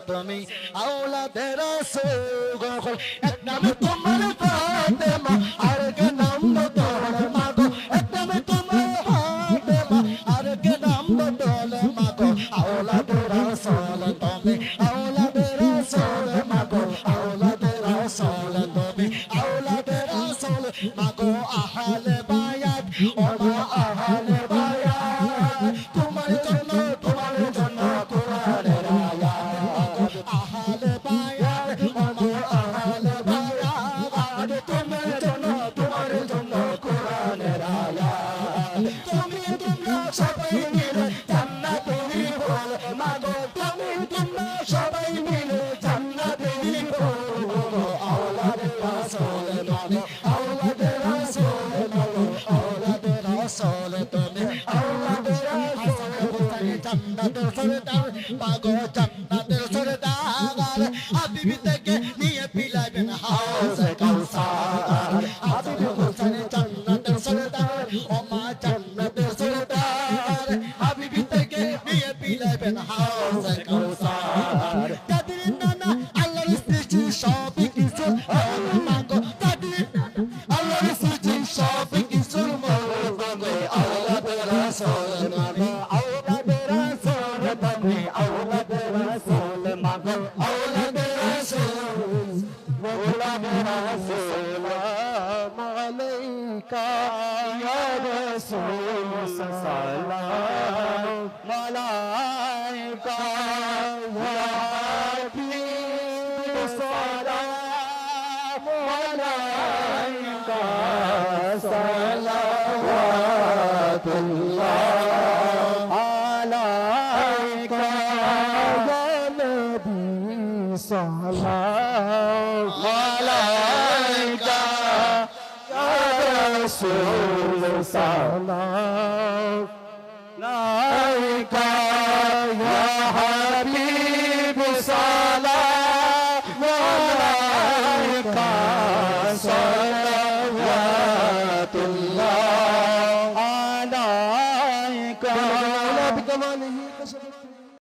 তুমি আওলাদে রাসূল এক নাম তোমার ফাতেমা আর কে নাম বদল মাগো এক নাম তোমার ফাতেমা আর কে নাম বদল মাগো আওলাদে রাসূল তুমি আওলাদে রাসূল মাগো আওলাদে রাসূল তুমি আওলাদে রাসূল মাগো আহলে বায়াত ও মা আহলে বায়াত তোমার জন্য কোরআনের আয়াত আহলে বায়াত ও মা আহলে বায়াত তোমার জন্য কোরআনের আয়াত তোমরা সবাই মিলে জান্নাতেরই ফুল মাগো তোমরা সবাই মিলে জান্নাতেরই ফুল আওলাদে রাসূল তুমি আওলাদে রাসূল মাগো আওলাদে রাসূল তুমি আওলাদে রাসূল জান্নাতের সরদার মাগো জান্নাতের সরদার হাবিবি থেকে নিয়ে পিলাবেন হাউজে কাউসার হাবিবি হোসেন জান্নাতের সরদার ও মা জান্নাতের সরদার হাবিবি থেকে নিয়ে পিলাবেন হাউজে কাউসার তাদের নানা আল্লাহর সৃষ্টি সবই কিছু মাগো তাদের আল্লাহর সৃষ্টি সবই কিছু মাগো আওলাদে রাসূল মাগো আওলাদে রাসূল তুমি আওলাদে রাসূল মাগো আওলাদে রাসূল গোলামে রাসূল আলাইকা ইয়া রাসূল সালাম আলাইকা Salam, laika ya